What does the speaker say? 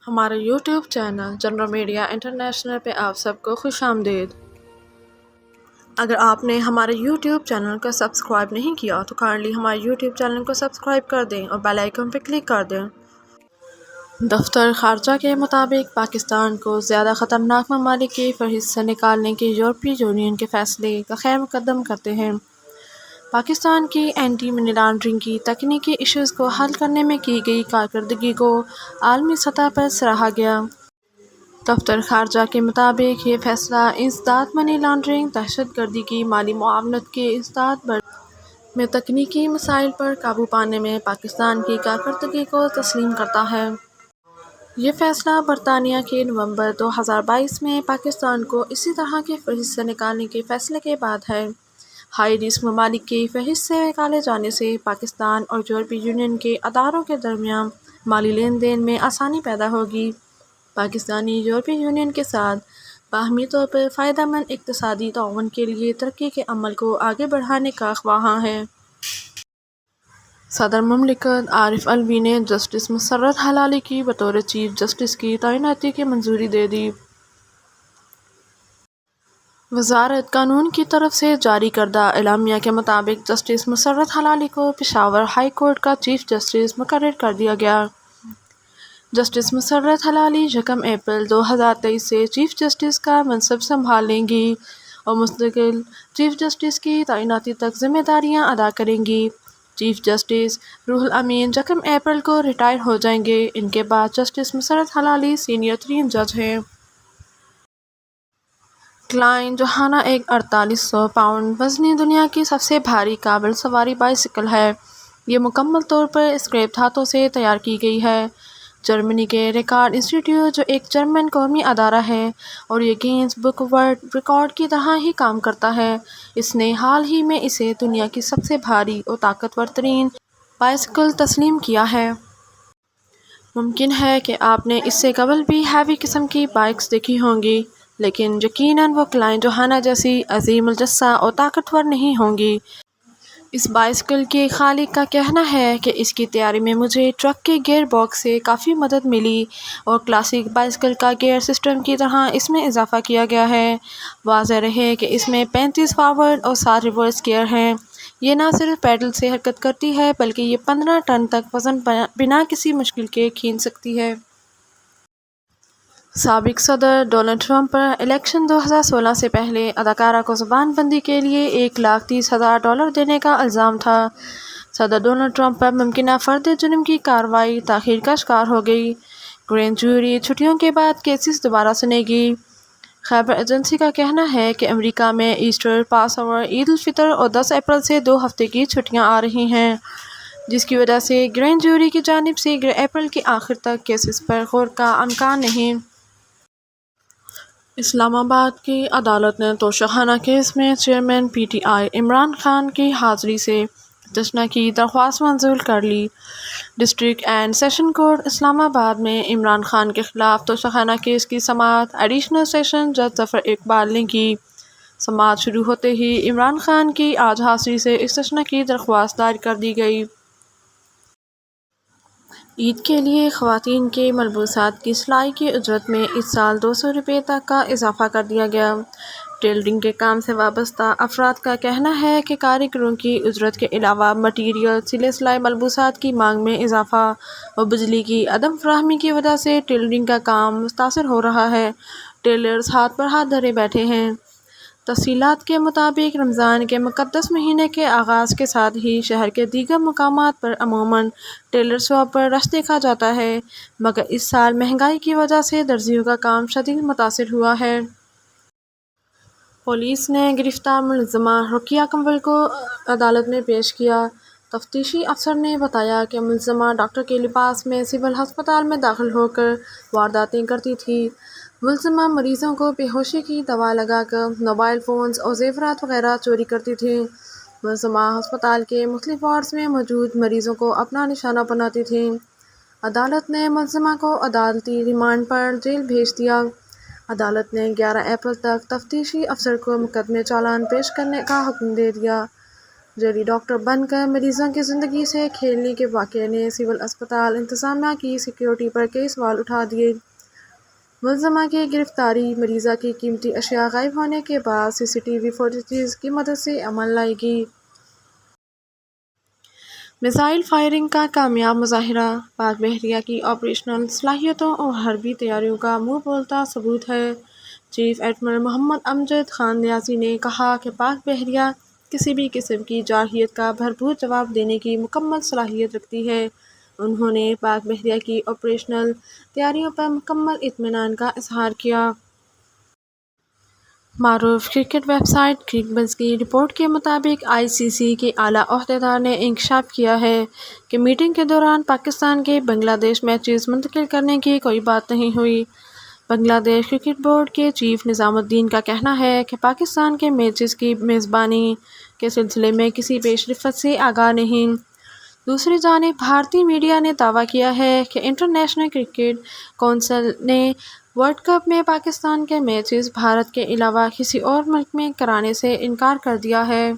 ہمارے YouTube channel general media international پہ آپ سب کو خوش آمدید۔ اگر آپ نے ہمارے یوٹیوب چینل کو سبسکرائب نہیں کیا تو کائنڈلی ہمارے یوٹیوب چینل کو سبسکرائب کر دیں اور بیل آئیکن پہ کلک کر دیں۔ دفتر خارجہ کے مطابق پاکستان کو زیادہ خطرناک ممالک کی فہرست سے نکالنے کے یورپی یونین کے فیصلے کا خیر مقدم کرتے ہیں۔ پاکستان کی اینٹی منی لانڈرنگ کی تکنیکی ایشوز کو حل کرنے میں کی گئی کارکردگی کو عالمی سطح پر سراہا گیا۔ دفتر خارجہ کے مطابق یہ فیصلہ انسداد منی لانڈرنگ، دہشت گردی کی مالی معاونت کے انسداد میں تکنیکی مسائل پر قابو پانے میں پاکستان کی کارکردگی کو تسلیم کرتا ہے۔ یہ فیصلہ برطانیہ کے نومبر 2022 میں پاکستان کو اسی طرح کی فہرست سے نکالنے کے فیصلے کے بعد ہے۔ ہائی رسک ممالک کی فہرست سے نکالے جانے سے پاکستان اور یورپی یونین کے اداروں کے درمیان مالی لین دین میں آسانی پیدا ہوگی۔ پاکستانی یورپی یونین کے ساتھ باہمی طور پر فائدہ مند اقتصادی تعاون کے لیے ترقی کے عمل کو آگے بڑھانے کا خواہاں ہے۔ صدر مملکت عارف علوی نے جسٹس مسرت ہلالی کی بطور چیف جسٹس کی تعیناتی کی منظوری دے دی۔ وزارت قانون کی طرف سے جاری کردہ اعلامیہ کے مطابق جسٹس مسرت ہلالی کو پشاور ہائی کورٹ کا چیف جسٹس مقرر کر دیا گیا۔ جسٹس مسرت ہلالی یکم اپریل 2023 سے چیف جسٹس کا منصب سنبھال لیں گی اور مستقل چیف جسٹس کی تعیناتی تک ذمہ داریاں ادا کریں گی۔ چیف جسٹس روح الامین یکم اپریل کو ریٹائر ہو جائیں گے۔ ان کے بعد جسٹس مسرت ہلالی سینئر ترین جج ہیں۔ کلائن جوہانا ایک 4800 پاؤنڈ وزنی دنیا کی سب سے بھاری قابل سواری بائیسکل ہے۔ یہ مکمل طور پر اسکریپ دھاتوں سے تیار کی گئی ہے۔ جرمنی کے ریکارڈ انسٹی ٹیوٹ، جو ایک جرمن قومی ادارہ ہے اور یہ گینز بک ورلڈ ریکارڈ کی طرح ہی کام کرتا ہے، اس نے حال ہی میں اسے دنیا کی سب سے بھاری اور طاقتور ترین بائیسکل تسلیم کیا ہے۔ ممکن ہے کہ آپ نے اس سے قبل بھی ہیوی قسم کی بائیکس دیکھی ہوں گی، لیکن یقیناً وہ کلائن جوہانا جیسی عظیم الجثہ اور طاقتور نہیں ہوں گی۔ اس بائیسکل کے خالق کا کہنا ہے کہ اس کی تیاری میں مجھے ٹرک کے گیئر باکس سے کافی مدد ملی اور کلاسک بائیسکل کا گیئر سسٹم کی طرح اس میں اضافہ کیا گیا ہے۔ واضح رہے کہ اس میں 35 فارورڈ اور 7 ریورس گیئر ہیں۔ یہ نہ صرف پیڈل سے حرکت کرتی ہے بلکہ یہ 15 ٹن تک وزن بنا کسی مشکل کے کھینچ سکتی ہے۔ سابق صدر ڈونلڈ ٹرمپ پر الیکشن 2016 سے پہلے اداکارہ کو زبان بندی کے لیے $130,000 دینے کا الزام تھا۔ صدر ڈونلڈ ٹرمپ پر ممکنہ فرد جرم کی کارروائی تاخیر کا شکار ہو گئی۔ گرینڈ جیوری چھٹیوں کے بعد کیسز دوبارہ سنے گی۔ خبر ایجنسی کا کہنا ہے کہ امریکہ میں ایسٹر، پاس اوور، عید الفطر اور 10 اپریل سے 2 ہفتے کی چھٹیاں آ رہی ہیں، جس کی وجہ سے گرینڈ جیوری کی جانب سے اپریل کے آخر تک کیسز پر غور کا امکان نہیں۔ اسلام آباد کی عدالت نے توشیخانہ کیس میں chairman P T I Imran Khan کی حاضری سے استثناء کی درخواست منظور کر لی۔ ڈسٹرکٹ اینڈ سیشن کورٹ اسلام آباد میں عمران خان کے خلاف توشیخانہ کیس کی سماعت ایڈیشنل سیشن جج ظفر اقبال نے کی۔ سماعت شروع ہوتے ہی عمران خان کی آج حاضری سے استثناء کی درخواست دائر کر دی گئی۔ عید کے لیے خواتین کے ملبوسات کی سلائی کی اجرت میں اس سال $200 تک کا اضافہ کر دیا گیا۔ ٹیلرنگ کے کام سے وابستہ افراد کا کہنا ہے کہ کاریگروں کی اجرت کے علاوہ مٹیریل، سلے سلائی ملبوسات کی مانگ میں اضافہ اور بجلی کی عدم فراہمی کی وجہ سے ٹیلرنگ کا کام متاثر ہو رہا ہے۔ ٹیلرز ہاتھ پر ہاتھ دھرے بیٹھے ہیں۔ تفصیلات کے مطابق رمضان کے مقدس مہینے کے آغاز کے ساتھ ہی شہر کے دیگر مقامات پر عموماً ٹیلر شاپ پر رش دیکھا جاتا ہے، مگر اس سال مہنگائی کی وجہ سے درزیوں کا کام شدید متاثر ہوا ہے۔ پولیس نے گرفتار ملزمہ رقیہ کنول کو عدالت میں پیش کیا۔ تفتیشی افسر نے بتایا کہ ملزمہ ڈاکٹر کے لباس میں سول ہسپتال میں داخل ہو کر وارداتیں کرتی تھی۔ ملزمہ مریضوں کو بے ہوشی کی دوا لگا کر موبائل فونز اور زیورات وغیرہ چوری کرتی تھی۔ ملزمہ ہسپتال کے مختلف وارڈز میں موجود مریضوں کو اپنا نشانہ بناتی تھی۔ عدالت نے ملزمہ کو عدالتی ریمانڈ پر جیل بھیج دیا۔ عدالت نے 11 اپریل تک تفتیشی افسر کو مقدمے چالان پیش کرنے کا حکم دے دیا۔ جعلی ڈاکٹر بن کر مریضوں کی زندگی سے کھیلنے کے واقعے نے سول اسپتال انتظامیہ کی سیکیورٹی پر کئی سوال اٹھا دیے۔ ملزمہ کی گرفتاری مریضہ کی قیمتی اشیاء غائب ہونے کے بعد سی سی ٹی وی فوٹیج کی مدد سے عمل لائے گی۔ میزائل فائرنگ کا کامیاب مظاہرہ پاک بحریہ کی آپریشنل صلاحیتوں اور حربی تیاریوں کا منہ بولتا ثبوت ہے۔ چیف ایڈمرل محمد امجد خان نیازی نے کہا کہ پاک بحریہ کسی بھی قسم کی جارحیت کا بھرپور جواب دینے کی مکمل صلاحیت رکھتی ہے۔ انہوں نے پاک بحریہ کی آپریشنل تیاریوں پر مکمل اطمینان کا اظہار کیا۔ معروف کرکٹ ویب سائٹ کرک بز کی رپورٹ کے مطابق آئی سی سی کے اعلیٰ عہدیدار نے انکشاف کیا ہے کہ میٹنگ کے دوران پاکستان کے بنگلہ دیش میچز منتقل کرنے کی کوئی بات نہیں ہوئی۔ بنگلہ دیش کرکٹ بورڈ کے چیف نظام الدین کا کہنا ہے کہ پاکستان کے میچز کی میزبانی کے سلسلے میں کسی پیش رفت سے آگاہ نہیں۔ دوسری جانب بھارتی میڈیا نے دعویٰ کیا ہے کہ انٹرنیشنل کرکٹ کونسل نے ورلڈ کپ میں پاکستان کے میچز بھارت کے علاوہ کسی اور ملک میں کرانے سے انکار کر دیا ہے۔